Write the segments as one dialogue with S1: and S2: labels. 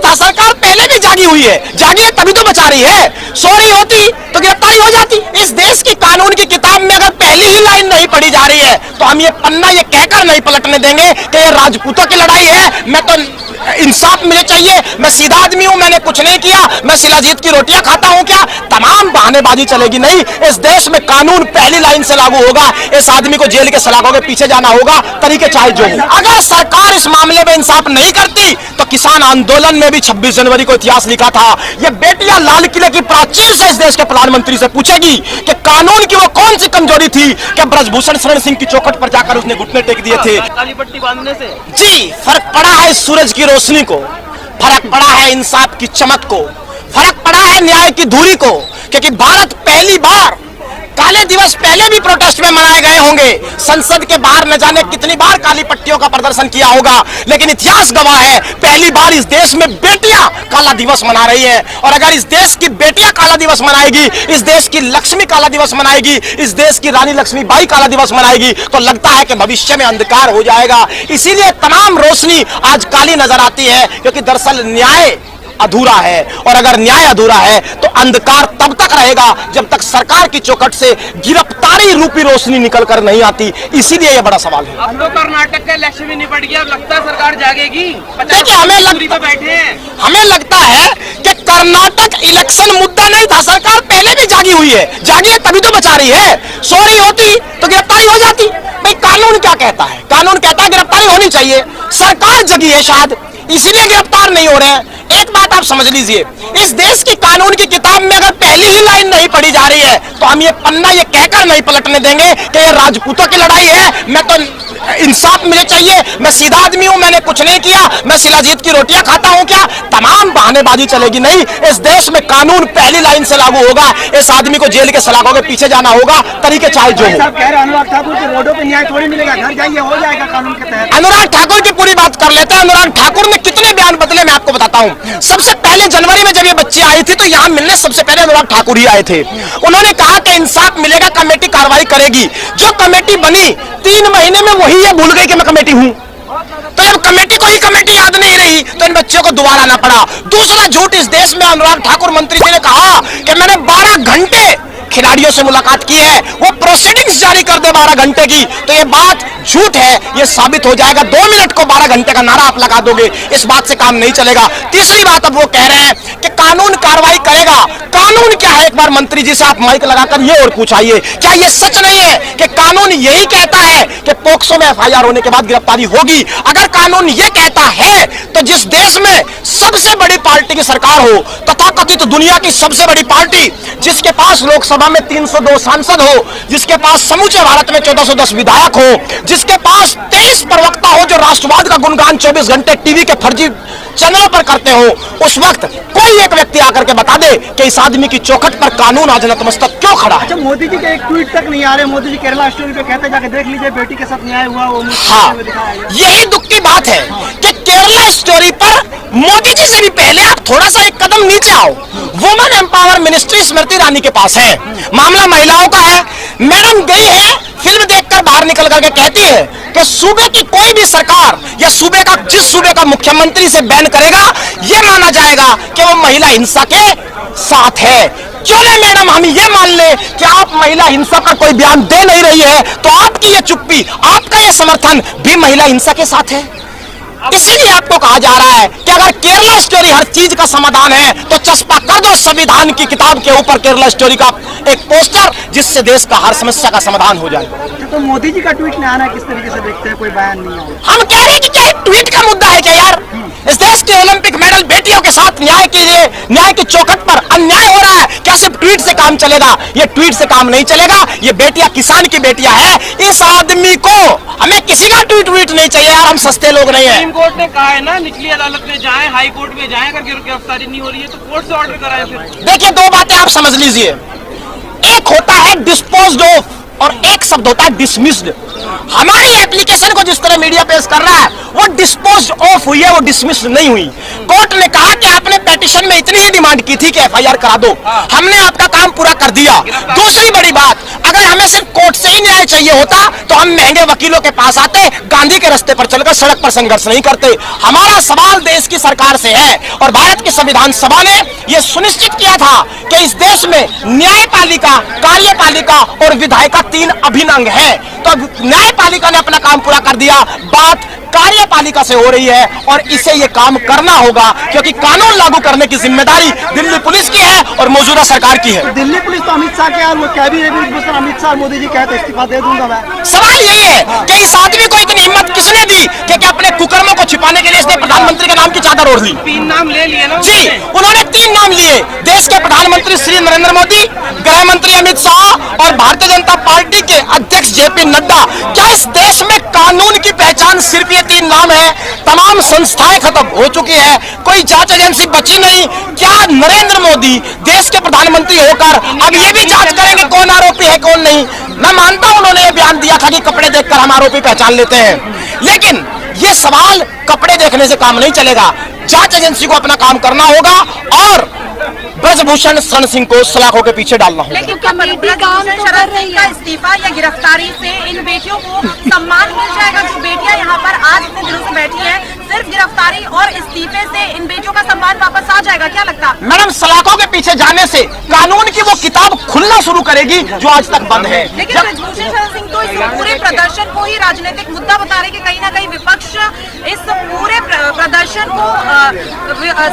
S1: था, सरकार पहले भी जागी हुई है, जागी है तभी तो बचा रही है। सो रही होती तो गिरफ्तारी हो जाती। इस देश की कानून की किताब में अगर पहली ही लाइन नहीं पढ़ी जा रही है तो हम ये पन्ना ये कहकर नहीं पलटने देंगे कि ये राजपूतों की लड़ाई है। मैं तो इंसाफ मिले चाहिए, मैं सीधा आदमी हूं, मैंने कुछ नहीं किया, मैं शिलाजीत की रोटियां खाता हूं क्या, तमाम बहानेबाजी चलेगी नहीं। इस देश में कानून पहली लाइन से लागू होगा। इस आदमी को जेल के सलाखों के पीछे जाना होगा, तरीके चाहे जो हो। अगर सरकार इस मामले में इंसाफ नहीं करती तो किसान आंदोलन में भी 26 जनवरी को इतिहास लिखा था। ये बेटियां लाल किले की प्राचीर से इस देश के प्रधानमंत्री से पूछेगी कि कानून की वो कौन सी कमजोरी थी कि ब्रजभूषण शरण सिंह की चौखट पर जाकर उसने घुटने टेक दिए थे।
S2: काली पट्टी बांधने से
S1: जी फर्क पड़ा है सूरज की रोशनी को, फर्क पड़ा है इंसाफ की चमक को, फर्क पड़ा है न्याय की धुरी को। क्योंकि भारत पहली बार, काले दिवस पहले भी प्रोटेस्ट में मनाए गए होंगे, संसद के बाहर न जाने कितनी बार काली पट्टियों का प्रदर्शन किया होगा, लेकिन इतिहास गवाह है पहली बार इस देश में बेटियां काला दिवस मना रही हैं। और अगर इस देश की बेटियां काला दिवस मनाएगी, इस देश की लक्ष्मी काला दिवस मनाएगी, इस देश की रानी लक्ष्मीबाई काला दिवस मनाएगी, तो लगता है कि भविष्य में अंधकार हो जाएगा। इसीलिए तमाम रोशनी आज काली नजर आती है, क्योंकि दरअसल न्याय अधूरा है। और अगर न्याय अधूरा है तो अंधकार तब तक रहेगा जब तक सरकार की चौखट से गिरफ्तारी रूपी रोशनी निकल कर नहीं आती। इसीलिए यह बड़ा सवाल है।
S2: अब तो कर्नाटक का इलेक्शन भी निपट गया, अब लगता है सरकार जागेगी।
S1: देखिए हमें लगता है कि कर्नाटक इलेक्शन मुद्दा नहीं था, सरकार पहले भी जागी हुई है, जागी है तभी तो बचा रही है। सो रही होती तो गिरफ्तारी हो जाती। भाई कानून क्या कहता है? कानून कहता है गिरफ्तारी होनी चाहिए, सरकार जगी है शायद इसीलिए गिरफ्तार नहीं हो रहे हैं। एक बात आप समझ लीजिए, इस देश की कानून की किताब में अगर पहली ही लाइन नहीं पढ़ी जा रही है तो हम ये पन्ना ये कहकर नहीं पलटने देंगे कि ये राजपूतों की लड़ाई है। मैं तो इंसाफ मिले चाहिए, मैं सीधा आदमी हूं, मैंने कुछ नहीं किया, मैं शिलाजीत की रोटियां खाता हूं क्या, तमाम बहानेबाजी चलेगी नहीं। इस देश में कानून पहली लाइन से लागू होगा। इस आदमी को जेल के सलाखों के पीछे जाना होगा, तरीके चाहे जो हो।
S3: अनुराग ठाकुर के रोडों पे न्याय थोड़ी मिलेगा, घर जाइए हो जाएगा कानून के तहत।
S1: अनुराग ठाकुर की पूरी बात कर लेते हैं। अनुराग ठाकुर ने कितने बयान बदले मैं आपको बताता हूं। सबसे पहले जनवरी में जब ये बच्ची आई थी तो यहां मिलने सबसे पहले अनुराग ठाकुर ही आए थे। उन्होंने कहा कि इंसाफ मिलेगा, कमेटी कार्रवाई करेगी। जो कमेटी बनी 3 महीने में वही ये भूल गई कि मैं कमेटी हूं। तो जब कमेटी को ही कमेटी याद नहीं रही तो इन बच्चों को दोबारा आना पड़ा। दूसरा झूठ इस देश में अनुराग ठाकुर मंत्री जी ने कहा कि मैंने 12 घंटे खिलाड़ियों से मुलाकात की है, वो प्रोसीडिंग्स जारी कर दे 12 घंटे की। तो ये बात झूठ है, ये साबित हो जाएगा। 2 मिनट को 12 घंटे का नारा आप लगा दोगे, इस बात से काम नहीं चलेगा। तीसरी बात अब वो कह रहे हैं कि कानून कार्रवाई करेगा। कानून क्या है? एक बार मंत्री जी से आप माइक लगाकर ये और पूछाइए, क्या ये सच नहीं है कि कानून यही कहता है कि पोक्सो में FIR होने के बाद गिरफ्तारी होगी? अगर कानून ये कहता है तो जिस देश में सबसे बड़ी पार्टी की सरकार हो, तथाकथित दुनिया की सबसे बड़ी पार्टी, जिसके पास लोकसभा में 302 सांसद हो, जिसके पास समूचे भारत में 1410 विधायक हो, जिसके पास 23 प्रवक्ता हो जो राष्ट्रवाद का गुणगान 24 घंटे टीवी के फर्जी चैनलों पर करते हो, उस वक्त कोई एक व्यक्ति आकर के बता दे कि इस आदमी की चौखट पर कानून आज नतमस्तक क्यों खड़ा है?
S3: अच्छा, मोदी जी के एक ट्वीट तक नहीं आ रहे। मोदी जी केरला स्टोरी पे कहते जाके देख लीजिए, बेटी के साथ न्याय हुआ वो।
S1: हाँ, यही दुख की बात है कि केरला स्टोरी पर मोदी जी से भी पहले आप थोड़ा सा एक कदम नीचे आओ। Women empower ministry Smriti Irani के पास है, मामला महिलाओं का है। मैडम गई है, फिल्म देखकर बाहर निकल करके कहती है कि सूबे की कोई भी सरकार या सूबे का जिस सूबे का मुख्यमंत्री से बैन करेगा, यह माना जाएगा कि वो महिला हिंसा के साथ है। क्यों नहीं मैडम हम ये मान ले कि आप महिला हिंसा पर कोई बयान दे नहीं रही है, तो आपकी ये चुप्पी, आपका ये समर्थन भी महिला हिंसा के साथ है। इसीलिए आपको कहा जा रहा है कि अगर केरला स्टोरी हर चीज का समाधान है तो चस्पा कर दो संविधान की किताब के ऊपर केरला स्टोरी का एक पोस्टर, जिससे देश का हर समस्या का समाधान हो जाए।
S3: तो मोदी जी का ट्वीट नहीं आना किस तरीके से देखते हैं? कोई बयान नहीं है।
S1: हम कह रहे हैं कि क्या ट्वीट का मुद्दा है क्या यार? इस देश के ओलंपिक मेडल बेटियों के साथ न्याय के लिए, न्याय की चौखट पर अन्याय हो रहा है, क्या सिर्फ ट्वीट से काम चलेगा? ये ट्वीट से काम नहीं चलेगा। ये बेटियां किसान की बेटियां हैं। इस आदमी को, हमें किसी का ट्वीट नहीं चाहिए यार, हम सस्ते लोग नहीं है।
S2: सुप्रीम कोर्ट ने कहा है ना, निचली अदालत में जाए, हाई कोर्ट में जाए, अगर गिरफ्तारी नहीं हो रही है तो कोर्ट से ऑर्डर कराए। फिर देखिए 2 बातें आप समझ लीजिए, एक होता है डिस्पोज्ड ऑफ और एक शब्द होता है डिसमिस्ड। हमारी एप्लीकेशन को जिस तरह मीडिया पेश कर रहा है वो डिस्पोज्ड ऑफ हुई है, वो डिसमिस्ड नहीं हुई। कोर्ट ने कहा कि आपने
S1: आपने पेटिशन में इतनी ही डिमांड की थी कि एफआईआर करा दो, हमने आपका काम पूरा कर दिया। दूसरी बड़ी बात, अगर हमें सिर्फ कोर्ट से ही न्याय चाहिए होता तो हम महंगे वकीलों के पास आते, गांधी के रास्ते पर चलकर सड़क पर संघर्ष नहीं करते। हमारा सवाल देश की सरकार से है और भारत की संविधान सभा ने यह सुनिश्चित किया था कि इस देश में न्यायपालिका, कार्यपालिका और विधायिका 3 अभिन्न अंग है। तो न्यायपालिका ने अपना काम पूरा कर दिया, बात कार्यपालिका से हो रही है और इसे ये काम करना होगा क्योंकि कानून लागू करने की जिम्मेदारी दिल्ली पुलिस की है और मौजूदा सरकार की है।
S3: दिल्ली पुलिस तो अमित शाह के और वो कैबिनेट में अमित शाह मोदी जी कहते इस्तीफा दे दूंगा मैं।
S1: सवाल यही है कि इस आदमी को इतनी हिम्मत किसने दी कि अपने कुकर्मों को छिपाने के लिए इसने प्रधानमंत्री के नाम की चादर ओढ़ ली।
S2: 3 नाम ले लिए ना
S1: जी, उन्होंने 3 नाम लिए, देश के प्रधानमंत्री श्री नरेंद्र मोदी, गृह मंत्री अमित शाह और भारतीय जनता पार्टी के अध्यक्ष जेपी नड्डा। क्या इस देश में कानून की पहचान सिर्फ ये 3 नाम है? तमाम संस्थाएं खत्म हो चुकी है, कोई जांच एजेंसी बची नहीं। क्या नरेंद्र मोदी देश के प्रधानमंत्री होकर अब ये भी जांच करेंगे कौन आरोपी है कौन नहीं? मैं मानता हूं उन्होंने ये बयान दिया था कि कपड़े देखकर हम आरोपी पहचान लेते हैं, लेकिन ये सवाल कपड़े देखने से काम नहीं चलेगा। जांच एजेंसी को अपना काम करना होगा और ब्रजभूषण शरण सिंह को सलाखों के पीछे डालना होगा।
S4: लेकिन क्या ब्रजभूषण शरण सिंह का इस्तीफा या गिरफ्तारी से इन बेटियों को सम्मान मिल जाएगा? जो बेटियां यहाँ पर आज इतने दिनों से बैठी हैं, सिर्फ गिरफ्तारी और इस्तीफे से इन बेटियों का सम्मान वापस आ जाएगा, क्या लगता है?
S1: मैडम, सलाखों के पीछे जाने से कानून की वो किताब खुलना शुरू करेगी जो आज तक बंद है।
S4: लेकिन ब्रजभूषण शरण सिंह तो इस पूरे प्रदर्शन को ही राजनीतिक मुद्दा बता रहे कि कहीं ना कहीं विपक्ष इस पूरे प्रदर्शन को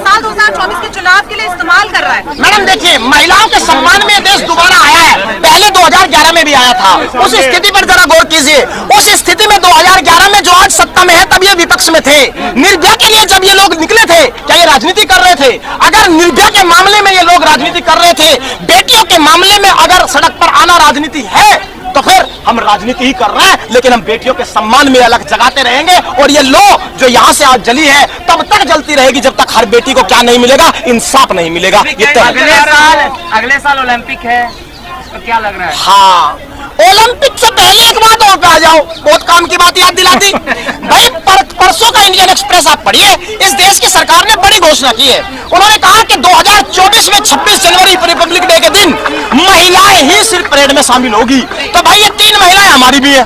S4: साल 2024 के चुनाव के लिए इस्तेमाल कर रहा है।
S1: मैडम देखिए, महिलाओं के सम्मान में देश दोबारा आया है, पहले 2011 में भी आया था। उस स्थिति पर जरा गौर कीजिए। उस स्थिति में 2011 में जो आज सत्ता में है तब ये विपक्ष में थे। निर्भया के लिए जब ये लोग निकले थे, क्या ये राजनीति कर रहे थे? अगर निर्भया के मामले में ये लोग राजनीति कर रहे थे, बेटियों के मामले में अगर सड़क पर आना राजनीति है, तो फिर हम राजनीति ही कर रहे हैं, लेकिन हम बेटियों के सम्मान में अलग जगाते रहेंगे। और ये लो जो यहाँ से आज जली है तब तक जलती रहेगी जब तक हर बेटी को क्या नहीं मिलेगा, इंसाफ नहीं मिलेगा। ये
S2: अगले साल ओलंपिक है तो क्या लग रहा है?
S1: हाँ, ओलंपिक से पहले एक बात और पे आ जाओ, बहुत काम की बात याद दिला दी भाई। परसों का इंडियन एक्सप्रेस आप पढ़िए, इस देश की सरकार ने बड़ी घोषणा की है। उन्होंने कहा कि 2024 में 26 जनवरी रिपब्लिक डे के दिन महिलाएं ही सिर्फ परेड में शामिल होगी। तो भाई ये 3 महिलाएं हमारी भी है,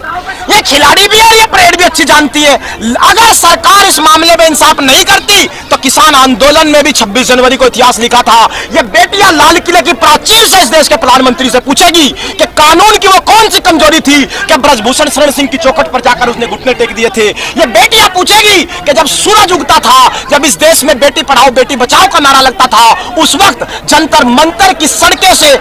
S1: ये खिलाड़ी भी है और ये परेड भी अच्छी जानती है। अगर सरकार इस मामले में इंसाफ नहीं करती तो किसान आंदोलन में भी 26 जनवरी को इतिहास लिखा था। ये बेटियां लाल किले की प्राचीर से इस देश के प्रधानमंत्री से पूछेगी कि कानून की वो कौन सी कमजोरी थी कि ब्रजभूषण शरण सिंह की चौखट पर जाकर उसने घुटने टेक दिए थे। ये बेटियां पूछेगी कि जब सूरज उगता था, जब इस देश में बेटी पढ़ाओ बेटी बचाओ का नारा लगता था, उस वक्त जंतर मंतर की सड़कें से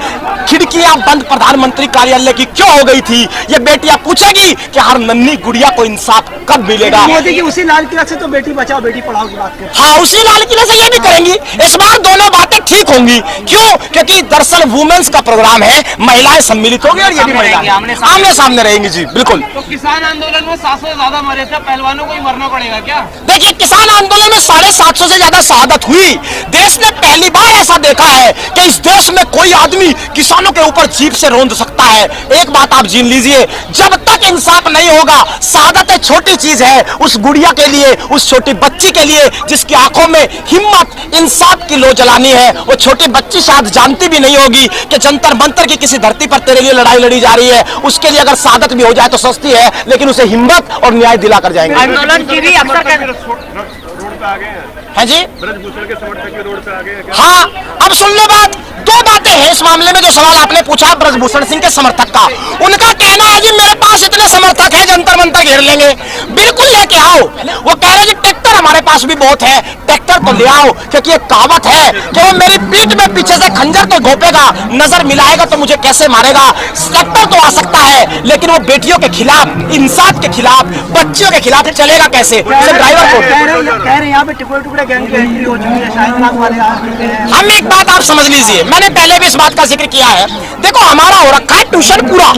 S1: खिड़कियां बंद प्रधानमंत्री कार्यालय की क्यों हो गई थी? ये बेटियां पूछेगी कि हर नन्ही गुड़िया को इंसाफ कब मिलेगा?
S3: मोदी की उसी लाल किला से तो बेटी बचाओ बेटी पढ़ाओ की बात करते हैं।
S1: हाँ, उसी लाल किले से ये भी करेंगी। इस बार दोनों बातें ठीक होंगी। क्यों? क्योंकि दरअसल वुमेन्स का प्रोग्राम है, महिलाएं सम्मिलित होंगी और ये भी महिलाएं आमने सामने रहेंगी। जी बिल्कुल।
S2: तो किसान आंदोलन में 700 से ज्यादा मरे थे, पहलवानों को ही मरना पड़ेगा क्या?
S1: देखिए, किसान आंदोलन में 750 से ज्यादा शहादत हुई। देश ने पहली बार ऐसा देखा है कि इस देश में कोई आदमी किसानों के ऊपर जीप से रौंद सकता है। एक बात आप जीन लीजिए, जब तक इंसाफ नहीं होगा, शहादत एक छोटी चीज है उस गुड़िया के लिए, उस छोटी बच्ची के लिए जिसकी आंखों में हिम्मत इंसाफ की लो जलानी है। वो छोटी बच्ची शायद जानती भी नहीं होगी कि जंतर मंतर की किसी धरती पर तेरे लिए लड़ाई लड़ी जा रही है। उसके लिए अगर शहादत भी हो जाए तो सस्ती है, लेकिन उसे हिम्मत और न्याय दिला कर जाएंगे।
S2: आंदोलन की भी अक्सर
S1: है जी,
S5: ब्रजभूषण के समर्थक के रोड पे आ गए।
S1: हाँ, अब सुन लो बात। 2 बातें हैं इस मामले में। जो सवाल आपने पूछा ब्रजभूषण सिंह के समर्थक का, उनका कहना है जी मेरे पास इतने समर्थक हैं जंतर मंतर घेर लेंगे। बिल्कुल लेके आओ। वो कह रहे जी ट्रैक्टर हमारे पास भी बहुत है, ट्रैक्टर तो ले आओ, क्योंकि एक कहावत है कि वो मेरी पीठ में पीछे से खंजर तो घोपेगा, नजर मिलाएगा तो मुझे कैसे मारेगा। ट्रैक्टर तो आ सकता है, लेकिन वो बेटियों के खिलाफ, इंसाफ के खिलाफ, बच्चियों के खिलाफ चलेगा कैसे? ड्राइवर को
S3: कह रहे यहाँ पे टुकड़े टुकड़े गैंग की एंट्री हो चुकी है, शायद नाग वाले आ चुके हैं।
S1: हम एक बात आप समझ लीजिए, मैंने पहले भी इस बात का जिक्र किया है। देखो, हमारा हो रखा है ट्यूशन पूरा।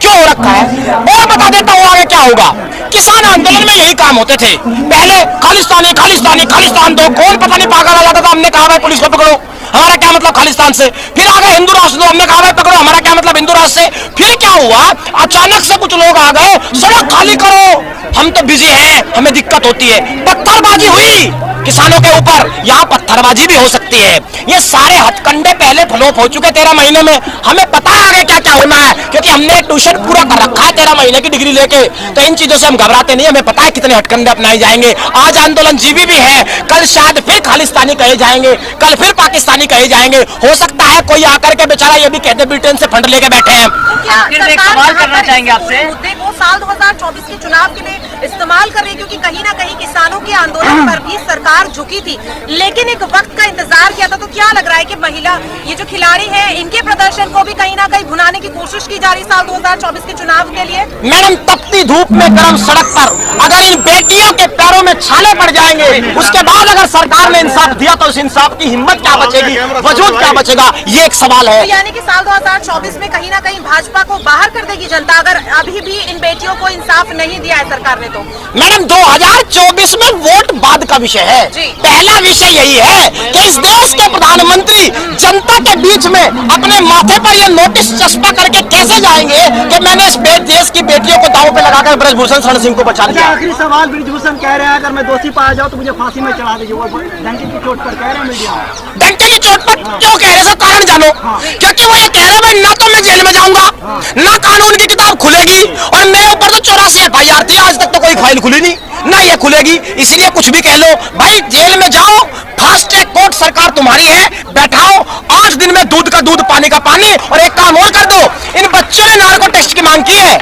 S1: क्यों हो रखा है और बता देता हूँ आगे क्या होगा। किसान आंदोलन में यही काम होते थे। पहले खालिस्तानी खालिस्तानी खालिस्तान दो, कौन पता नहीं पागल आ जाता था। हमने कहा भाई पुलिस को पकड़ो, हमारा क्या मतलब खालिस्तान से। फिर आ गए हिंदू राष्ट्र दो, हमने कहा भाई पकड़ो, हमारा क्या मतलब हिंदू राष्ट्र से। फिर क्या हुआ, अचानक से कुछ लोग आ गए, सड़क खाली करो, हम तो बिजी हैं, हमें दिक्कत होती है। पत्थरबाजी हुई किसानों के ऊपर, यहाँ पत्थरबाजी भी हो सकती है। ये सारे हथकंडे पहले फ्लॉप हो चुके 13 महीने में। हमें पता है आगे क्या क्या होना है, क्योंकि हमने ट्यूशन पूरा कर रखा है 13 महीने की डिग्री लेके। तो इन चीजों से हम घबराते नहीं, हमें पता है कितने हथकंडे अपनाए जाएंगे। आज आंदोलन जीवी भी है, कल शायद फिर खालिस्तानी कहे जाएंगे, कल फिर पाकिस्तानी कहे जाएंगे। हो सकता है कोई आकर के बेचारा ये भी कहते ब्रिटेन से फंड लेके बैठे हैं।
S4: क्या सरकार करना चाहेंगे आपसे मुद्दे को साल 2024 के चुनाव के लिए इस्तेमाल कर रही है, क्योंकि कहीं ना कहीं किसानों के आंदोलन पर भी सरकार झुकी थी, लेकिन एक वक्त का इंतजार किया था। तो क्या लग रहा है कि महिला ये जो खिलाड़ी हैं, इनके प्रदर्शन को भी कहीं ना कहीं भुनाने की कोशिश की जा रही साल 2024 के चुनाव के लिए?
S1: मैडम, तपती धूप में गर्म सड़क पर अगर इन बेटियों के पैरों में छाले पड़ जाएंगे, उसके बाद अगर सरकार ने इंसाफ दिया तो उस इंसाफ की हिम्मत क्या बचेगी, वजूद क्या बचेगा, ये एक सवाल है।
S4: तो यानी कि साल 2024 में कहीं ना कहीं भाजपा को बाहर कर देगी जनता, अगर अभी भी इन बेटियों को इंसाफ नहीं दिया है सरकार ने तो?
S1: मैडम, 2024 में वोट बाद का विषय है। पहला विषय यही है कि इस देश के प्रधानमंत्री जनता के बीच में अपने माथे पर यह नोटिस चस्पा करके कैसे जाएंगे कि मैंने इस देश की बेटियों को दांव पे लगाकर ब्रजभूषण शरण सिंह को बचा लिया।
S3: आखिरी सवाल, ब्रजभूषण कह रहे हैं अगर मैं दोषी पाया जाऊं तो मुझे फांसी में चढ़ा दीजिए, वो डंके की चोट पर कह रहे हैं मीडिया में।
S1: डंके की चोट पर क्यों कह रहे हैं, कारण जानो। क्योंकि वो ये कह रहे हैं भाई ना तो मैं जेल में जाऊंगा, ना कानून की किताब खुलेगी, और मेरे ऊपर तो 84 FIR थी, आज तक तो कोई फाइल खुली नहीं, ना ये खुलेगी। इसलिए कुछ भी कह लो भाई, जेल में जाओ, फास्ट ट्रैक कोर्ट सरकार तुम्हारी है, बैठाओ 8 दिन में दूध का दूध पानी का पानी। और एक काम और कर दो, इन बच्चों ने नार्को टेस्ट की मांग की है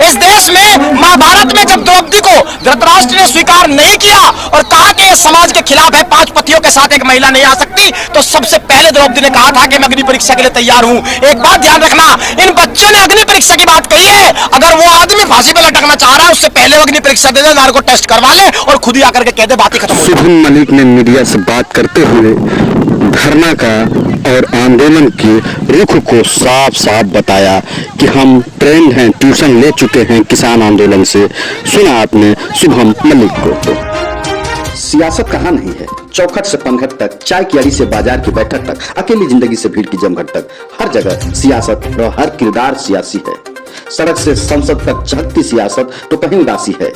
S1: इस देश में। महाभारत में जब द्रौपदी को धृतराष्ट्र ने स्वीकार नहीं किया और कहा कि समाज के खिलाफ है, 5 पतियों के साथ एक महिला नहीं आ सकती, तो सबसे पहले द्रौपदी ने कहा था कि मैं अग्नि परीक्षा के लिए तैयार हूं। एक बात ध्यान रखना, इन बच्चों ने अग्नि परीक्षा की बात कही है, अगर वो आदमी फांसी पे लटकना चाह रहा है उससे पहले वो अग्नि परीक्षा दे दे, नार्को टेस्ट करवा ले और खुद ही आकर के कह दे बात ही खत्म हो गई।
S6: शुभम मलिक ने मीडिया से बात करते हुए धरना का और आंदोलन के रुख को साफ साफ बताया कि हम ट्रेंड हैं, ट्यूशन ले चुके हैं किसान आंदोलन से। सुना आपने शुभम मलिक को।
S7: सियासत कहाँ नहीं है, चौखट से पनघट तक, चाय की अड़ी से बाजार की बैठक तक, अकेली जिंदगी से भीड़ की जमघट तक, हर जगह सियासत और हर किरदार सियासी है। सड़क से संसद तक चहकती सियासत तो कहीं उदासी है।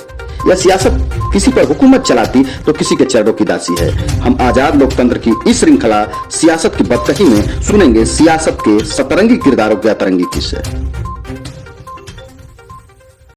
S7: यह सियासत किसी पर हुकूमत चलाती तो किसी के चरणों की दासी है। हम आजाद लोकतंत्र की इस श्रृंखला सियासत की बदकही में सुनेंगे सियासत के सतरंगी किरदारों के अतरंगी किस्से।